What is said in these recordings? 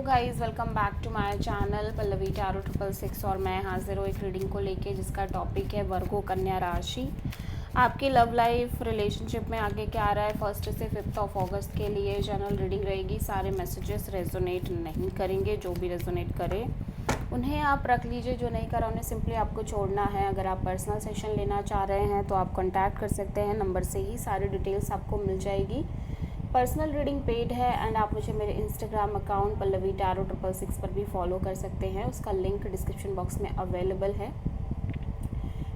Guys welcome back to my channel Pallavi tarot 666 और मैं हाजिर हूँ एक रीडिंग को लेके जिसका टॉपिक है वर्गो कन्या राशि। आपकी लव लाइफ रिलेशनशिप में आगे क्या आ रहा है 1 से 5 अगस्त के लिए जनरल रीडिंग रहेगी। सारे मैसेजेस रेजोनेट नहीं करेंगे, जो भी रेजोनेट करे उन्हें आप रख लीजिए, जो नहीं करा उन्हें सिंपली आपको छोड़ना है। अगर आप पर्सनल सेशन लेना चाह रहे हैं तो आप कॉन्टैक्ट कर सकते हैं, नंबर से ही सारी डिटेल्स आपको मिल जाएगी। पर्सनल रीडिंग पेड है एंड आप मुझे मेरे इंस्टाग्राम अकाउंट पल्लवी टैरो 666 पर भी फॉलो कर सकते हैं, उसका लिंक डिस्क्रिप्शन बॉक्स में अवेलेबल है।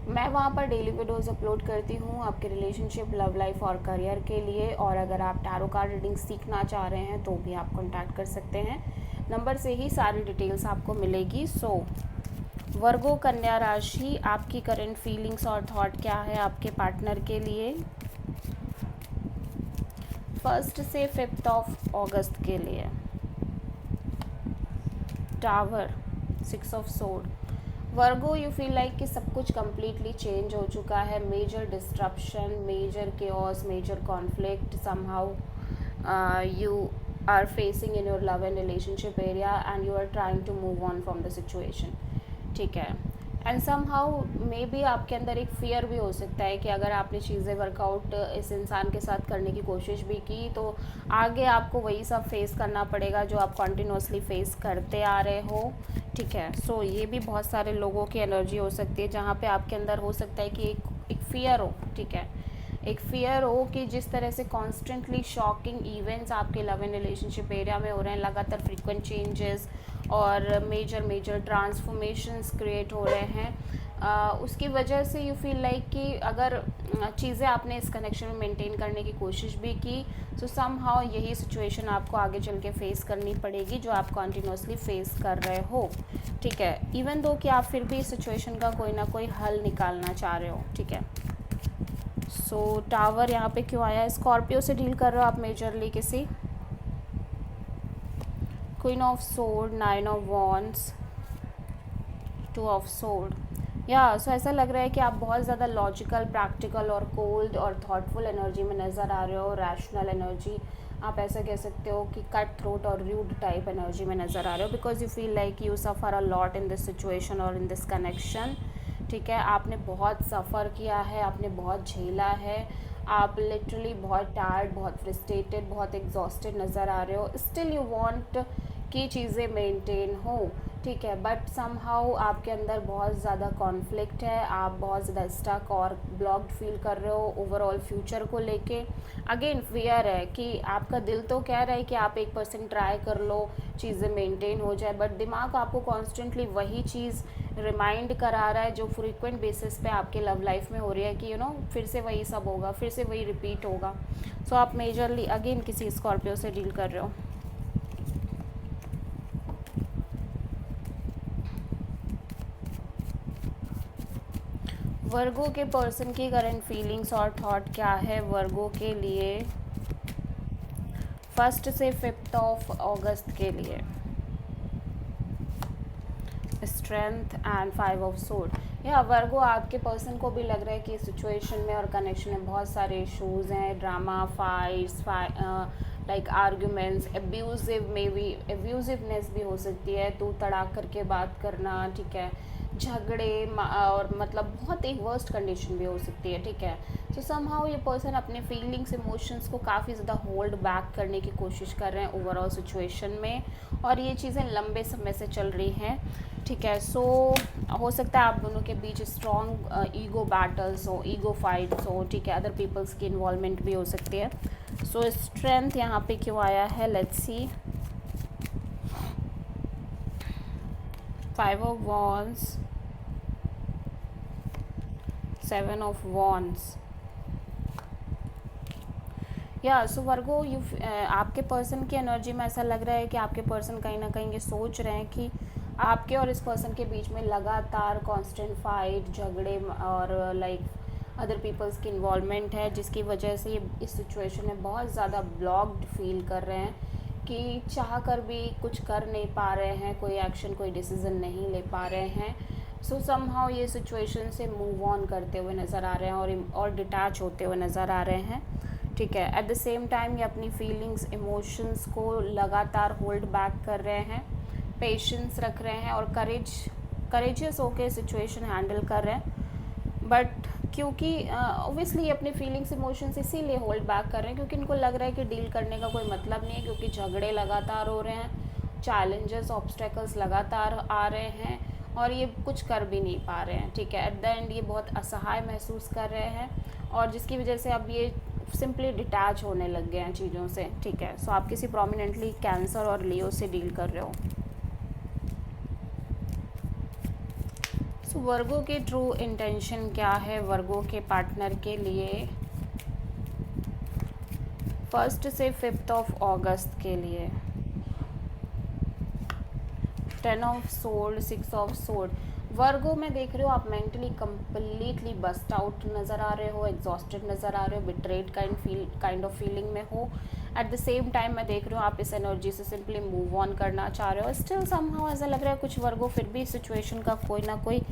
मैं वहाँ पर डेली वीडियोज़ अपलोड करती हूँ आपके रिलेशनशिप, लव लाइफ और करियर के लिए। और अगर आप टैरो कार्ड रीडिंग सीखना चाह रहे हैं तो भी आप कॉन्टैक्ट कर सकते हैं, नंबर से ही सारी डिटेल्स आपको मिलेगी। वर्गो कन्या राशि, आपकी करंट फीलिंग्स और थॉट क्या है आपके पार्टनर के लिए 1 से 5 अगस्त के लिए। Tower, 6 of sword. Virgo, you feel like कि सब कुछ कम्प्लीटली चेंज हो चुका है। Major disruption, major chaos, major conflict somehow you are facing in your love and relationship area and you are trying to move on from the situation, ठीक है। And somehow may be आपके अंदर एक fear भी हो सकता है कि अगर आपने चीज़ें वर्कआउट इस इंसान के साथ करने की कोशिश भी की तो आगे आपको वही सब फेस करना पड़ेगा जो आप कॉन्टिन्यूसली फेस करते आ रहे हो, ठीक है। ये भी बहुत सारे लोगों की एनर्जी हो सकती है जहाँ पे आपके अंदर हो सकता है कि एक फियर हो, ठीक है, एक फियर हो कि जिस तरह से कॉन्स्टेंटली शॉकिंग इवेंट्स आपके लव एंड रिलेशनशिप एरिया में हो रहे हैं, लगातार फ्रीक्वेंट चेंजेस और मेजर ट्रांसफॉर्मेशंस क्रिएट हो रहे हैं, उसकी वजह से यू फील लाइक कि अगर चीज़ें आपने इस कनेक्शन में मेंटेन करने की कोशिश भी की तो समहाउ यही सिचुएशन आपको आगे चल के फेस करनी पड़ेगी जो आप कॉन्टिन्यूसली फेस कर रहे हो, ठीक है। इवन दो कि आप फिर भी इस सिचुएशन का कोई ना कोई हल निकालना चाह रहे हो, ठीक है। टावर यहाँ पे क्यों आया? स्कॉर्पियो से डील कर रहे हो आप मेजरली किसी। Queen of sword, 9 of wands, 2 of sword. ऐसा लग रहा है कि आप बहुत ज़्यादा लॉजिकल, प्रैक्टिकल और कोल्ड और थॉटफुल एनर्जी में नज़र आ रहे हो। रैशनल एनर्जी, आप ऐसा कह सकते हो कि कट थ्रोट और रूड टाइप एनर्जी में नज़र आ रहे हो, because you feel like you suffer a lot in this situation और इन दिस कनेक्शन, ठीक है। आपने बहुत सफ़र किया है, आपने बहुत झेला है, आप लिटरली बहुत टायर्ड, बहुत फ्रस्ट्रेटेड, बहुत एग्जॉस्टेड नज़र आ रहे हो। स्टिल यू वांट कि चीज़ें मेंटेन हो, ठीक है, बट समहाउ आपके अंदर बहुत ज़्यादा कॉन्फ्लिक्ट है, आप बहुत ज़्यादा स्टक और ब्लॉक्ड फील कर रहे हो ओवरऑल फ्यूचर को लेके। अगेन फियर है कि आपका दिल तो कह रहा है कि आप 1% ट्राई कर लो, चीज़ें मेंटेन हो जाए, बट दिमाग आपको कॉन्स्टेंटली वही चीज़ रिमाइंड करा रहा है जो फ्रीक्वेंट बेसिस पे आपके लव लाइफ में हो रही है कि फिर से वही सब होगा, फिर से वही रिपीट होगा। आप मेजरली अगेन किसी स्कॉर्पियो से डील कर रहे हो। वर्गो के पर्सन की करंट फीलिंग्स और थॉट क्या है वर्गो के लिए 1 से 5 अगस्त के लिए। Strength and 5 of sword. Virgo, आपके पर्सन को भी लग रहा है कि सिचुएशन में और कनेक्शन में बहुत सारे इश्यूज़ हैं, drama, fights, like arguments, abusive में भी एब्यूजिवनेस भी हो सकती है, तू तड़ाक करके बात करना, ठीक है, झगड़े और मतलब बहुत एक वर्स्ट कंडीशन भी हो सकती है, ठीक है। समहाउ ये पर्सन अपने फीलिंग्स, इमोशंस को काफ़ी ज़्यादा होल्ड बैक करने की कोशिश कर रहे हैं ओवरऑल सिचुएशन में, और ये चीज़ें लंबे समय से चल रही हैं, ठीक है। हो सकता है आप दोनों के बीच स्ट्रॉन्ग ईगो बैटल्स हो, ईगो फाइट्स हो, ठीक है, अदर पीपल्स की इन्वॉल्वमेंट भी हो सकती है। स्ट्रेंथ यहाँ पे क्यों आया है, let's see. 5 of wands, 7 of wands. Virgo, आपके पर्सन की एनर्जी में ऐसा लग रहा है कि आपके पर्सन कहीं ना कहीं ये सोच रहे हैं कि आपके और इस पर्सन के बीच में लगातार कांस्टेंट फाइट, झगड़े और लाइक अदर पीपल्स की इन्वॉल्वमेंट है, जिसकी वजह से ये इस सिचुएशन में बहुत ज़्यादा ब्लॉक्ड फील कर रहे हैं कि चाह कर भी कुछ कर नहीं पा रहे हैं, कोई एक्शन, कोई डिसीज़न नहीं ले पा रहे हैं। समहाउ ये सिचुएशन से मूव ऑन करते हुए नज़र आ रहे हैं और डिटैच होते हुए नज़र आ रहे हैं, ठीक है। एट द सेम टाइम ये अपनी फीलिंग्स इमोशंस को लगातार होल्ड बैक कर रहे हैं, पेशेंस रख रहे हैं और करेजियस होकर सिचुएशन हैंडल कर रहे हैं। बट क्योंकि ऑब्वियसली अपने फीलिंग्स इमोशंस इसीलिए होल्ड बैक कर रहे हैं क्योंकि इनको लग रहा है कि डील करने का कोई मतलब नहीं है, क्योंकि झगड़े लगातार हो रहे हैं, चैलेंजेस ऑब्स्टेकल्स लगातार आ रहे हैं और ये कुछ कर भी नहीं पा रहे हैं। ठीक है। एट द एंड ये बहुत असहाय महसूस कर रहे हैं और जिसकी वजह से अब ये सिंपली डिटैच होने लग गए हैं चीज़ों से। ठीक है। सो आप किसी प्रोमिनेंटली कैंसर और लियो से डील कर रहे हो। सो वर्गो के ट्रू इंटेंशन क्या है वर्गो के पार्टनर के लिए 1 से 5 अगस्त के लिए? 10 ऑफ सोर्ड, 6 ऑफ सोर्ड। वर्गो में देख रहे हो आप मेंटली कम्प्लीटली बस्ट आउट नज़र आ रहे हो, एग्जॉस्टेड नज़र आ रहे हो, बिट्रेड काइंड ऑफ फीलिंग में हो। एट द सेम टाइम मैं देख रही हूँ आप इस एनर्जी से सिंपली मूव ऑन करना चाह रहे हो। स्टिल समहाउ ऐसा लग रहा है कुछ वर्गो फिर भी सिचुएशन का कोई ना कोई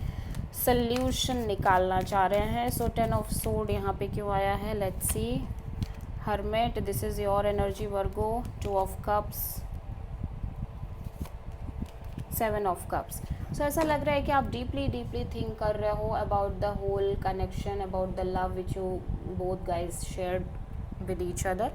सल्यूशन निकालना चाह रहे हैं। सो 10 ऑफ सोर्ड यहाँ पे क्यों आया है? Let's see. Hermit, this is your energy Virgo. 2 of cups, 7 of cups. So ऐसा लग रहा है कि आप डीपली थिंक कर रहे हो about the whole connection, about the love which you both guys shared with each other.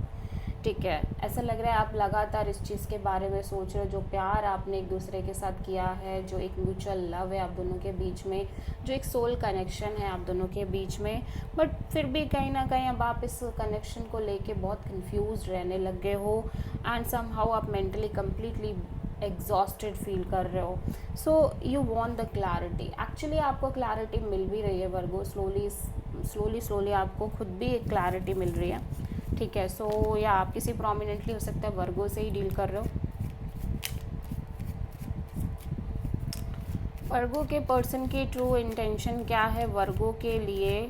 ठीक है। ऐसा लग रहा है आप लगातार इस चीज़ के बारे में सोच रहे हो, जो प्यार आपने एक दूसरे के साथ किया है, जो एक म्यूचुअल लव है आप दोनों के बीच में, जो एक सोल कनेक्शन है आप दोनों के बीच में। बट फिर भी कहीं ना कहीं अब आप इस कनेक्शन को लेके बहुत कंफ्यूज रहने लग गए हो एंड समहाउ आप मेंटली कम्प्लीटली एग्जॉस्टेड फील कर रहे हो। So you want the clarity. Actually आपको क्लैरिटी मिल भी रही है वर्गो, स्लोली आपको खुद भी एक क्लैरिटी मिल रही है। ठीक है। सो या आप किसी प्रोमिनेंटली हो सकता है वर्गो से ही डील कर रहे हो। वर्गो के पर्सन की ट्रू इंटेंशन क्या है वर्गो के लिए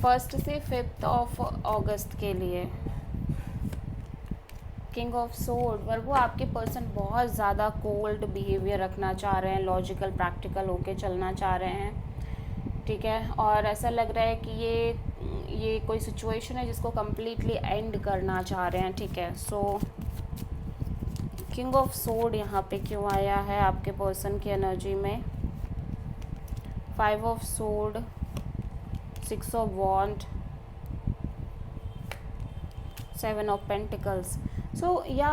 1 से 5 अगस्त के लिए? King of sword. वर्गो आपके पर्सन बहुत ज़्यादा कोल्ड बिहेवियर रखना चाह रहे हैं, लॉजिकल प्रैक्टिकल होके चलना चाह रहे हैं। ठीक है। और ऐसा लग रहा है कि ये कोई सिचुएशन है जिसको कम्प्लीटली एंड करना चाह रहे हैं। ठीक है। सो किंग ऑफ सोर्ड यहाँ पे क्यों आया है आपके पर्सन की एनर्जी में? 5 of sword, 6 of wand, 7 of pentacles. So या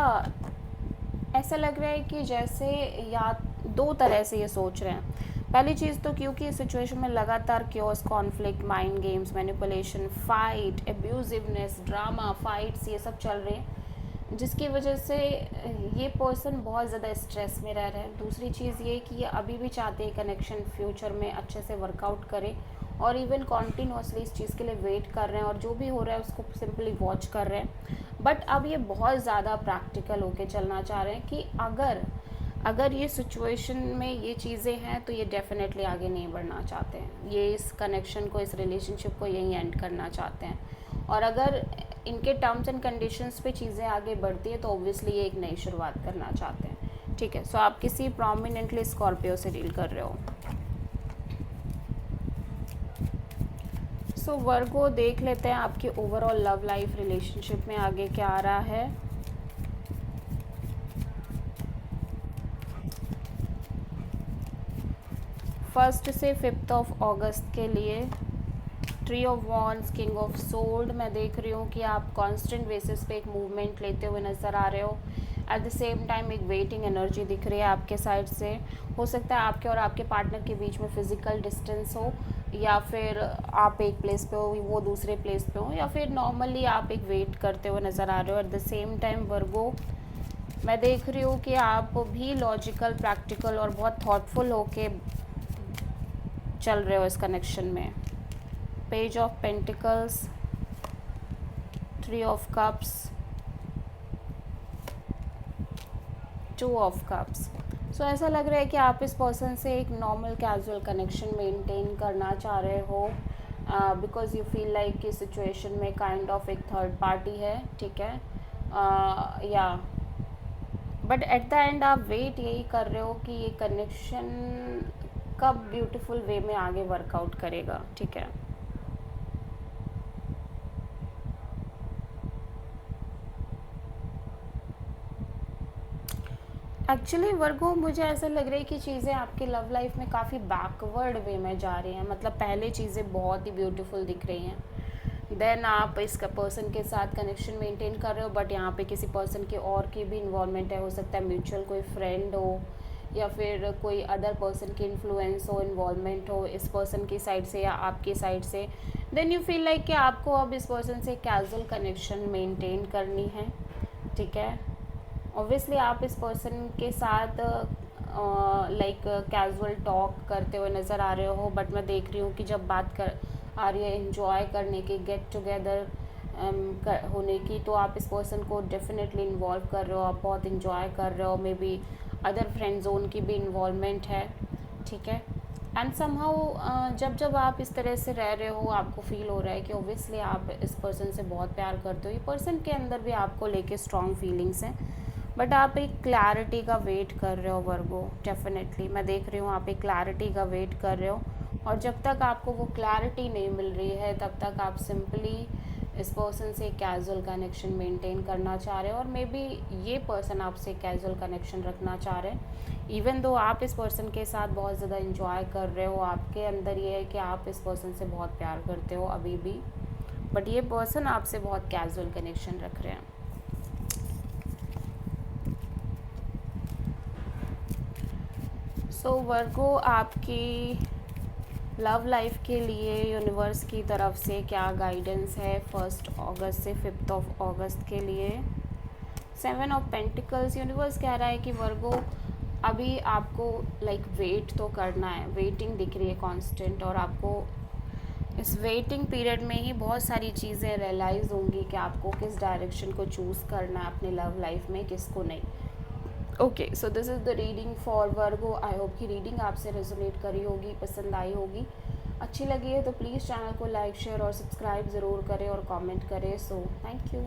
ऐसा लग रहा है कि जैसे या दो तरह से ये सोच रहे हैं। पहली चीज़ तो क्योंकि इस सिचुएशन में लगातार chaos, conflict, mind games, manipulation, fight, abusiveness, drama, fights ये सब चल रहे हैं, जिसकी वजह से ये पर्सन बहुत ज़्यादा स्ट्रेस में रह रहे हैं। दूसरी चीज़ ये कि ये अभी भी चाहते हैं कनेक्शन फ्यूचर में अच्छे से वर्कआउट करे और इवन कॉन्टीन्यूसली इस चीज़ के लिए वेट कर रहे हैं और जो भी हो रहा है उसको सिंपली वॉच कर रहे हैं। बट अब ये बहुत ज़्यादा प्रैक्टिकल होके चलना चाह रहे हैं कि अगर ये सिचुएशन में ये चीज़ें हैं तो ये डेफिनेटली आगे नहीं बढ़ना चाहते हैं। ये इस कनेक्शन को, इस रिलेशनशिप को यहीं एंड करना चाहते हैं। और अगर इनके टर्म्स एंड कंडीशंस पे चीज़ें आगे बढ़ती है तो ऑब्वियसली ये एक नई शुरुआत करना चाहते हैं। ठीक है। सो आप किसी प्रोमिनेंटली स्कॉर्पियो से डील कर रहे हो। सो वर्गो देख लेते हैं आपकी ओवरऑल लव लाइफ रिलेशनशिप में आगे क्या आ रहा है। फर्स्ट से 5 अगस्त के लिए 3 of wands, king of sword. मैं देख रही हूँ कि आप कांस्टेंट बेसिस पे एक मूवमेंट लेते हुए नज़र आ रहे हो। एट द सेम टाइम एक वेटिंग एनर्जी दिख रही है आपके साइड से। हो सकता है आपके और आपके पार्टनर के बीच में फ़िज़िकल डिस्टेंस हो, या फिर आप एक प्लेस पे हो वो दूसरे प्लेस पे हो, या फिर नॉर्मली आप एक वेट करते हुए नज़र आ रहे हो। एट द सेम टाइम वर्गो मैं देख रही हूँ कि आप भी लॉजिकल, प्रैक्टिकल और बहुत थॉटफुल होके चल रहे हो इस कनेक्शन में। Page of pentacles, 3 of cups, 2 of cups. So ऐसा लग रहा है कि आप इस पर्सन से एक नॉर्मल कैजुअल कनेक्शन मेंटेन करना चाह रहे हो बिकॉज यू फील लाइक कि सिचुएशन में काइंड ऑफ एक थर्ड पार्टी है। ठीक है। या बट एट द एंड आप वेट यही कर रहे हो कि ये कनेक्शन कब ब्यूटीफुल वे में आगे वर्कआउट करेगा। ठीक है। एक्चुअली वर्गो मुझे ऐसा लग रहा है कि चीज़ें आपके लव लाइफ में काफ़ी बैकवर्ड वे में जा रही हैं, मतलब पहले चीज़ें बहुत ही ब्यूटीफुल दिख रही हैं, देन आप इस पर्सन के साथ कनेक्शन मेंटेन कर रहे हो, बट यहाँ पे किसी पर्सन के और की भी इन्वॉल्वमेंट है, हो सकता है म्यूचुअल कोई फ्रेंड हो या फिर कोई अदर पर्सन की इन्फ्लुएंस हो, इन्वॉल्वमेंट हो इस पर्सन की साइड से या आपकी साइड से। देन यू फील लाइक कि आपको अब इस पर्सन से कैजुअल कनेक्शन मेंटेन करनी है, ठीक है। ऑब्वियसली आप इस पर्सन के साथ लाइक कैजुअल टॉक करते हुए नज़र आ रहे हो, बट मैं देख रही हूँ कि जब बात कर आ रही है इन्जॉय करने की, गेट टुगेदर होने की, तो आप इस पर्सन को डेफिनेटली इन्वॉल्व कर रहे हो, आप बहुत इन्जॉय कर रहे हो, may be other friend zone की भी इन्वॉल्वमेंट है, ठीक है। एंड समहाउ जब जब आप इस तरह से रह रहे हो आपको फील हो रहा है कि ओबियसली आप इस पर्सन से बहुत प्यार करते हो, ये पर्सन के अंदर भी आपको लेके स्ट्रॉन्ग फीलिंग्स हैं, बट आप एक क्लैरिटी का वेट कर रहे हो वर्गो। डेफिनेटली मैं देख रही हूँ आप एक क्लैरिटी का वेट कर रहे हो, और जब तक आपको वो क्लैरिटी नहीं मिल रही है तब तक आप सिंपली इस पर्सन से कैजुअल कनेक्शन मेंटेन करना चाह रहे हो, और मे बी ये पर्सन आपसे कैजुअल कनेक्शन रखना चाह रहे हैं, इवन दो आप इस पर्सन के साथ बहुत ज़्यादा इंजॉय कर रहे हो, आपके अंदर ये है कि आप इस पर्सन से बहुत प्यार करते हो अभी भी, बट ये पर्सन आपसे बहुत कैजुअल कनेक्शन रख रहे हैं। सो वर्गो आपकी लव लाइफ के लिए यूनिवर्स की तरफ से क्या गाइडेंस है 1 अगस्त से 5 अगस्त के लिए। 7 ऑफ पेंटिकल्स, यूनिवर्स कह रहा है कि वर्गो अभी आपको लाइक वेट तो करना है, वेटिंग दिख रही है कांस्टेंट, और आपको इस वेटिंग पीरियड में ही बहुत सारी चीज़ें रियलाइज़ होंगी कि आपको किस डायरेक्शन को चूज़ करना है अपने लव लाइफ में, किसको नहीं। Okay, so this is the reading for Virgo. I hope कि रीडिंग आपसे रेजोनेट करी होगी, पसंद आई होगी, अच्छी लगी है तो प्लीज़ चैनल को लाइक शेयर और सब्सक्राइब ज़रूर करें और कमेंट करें। So thank you.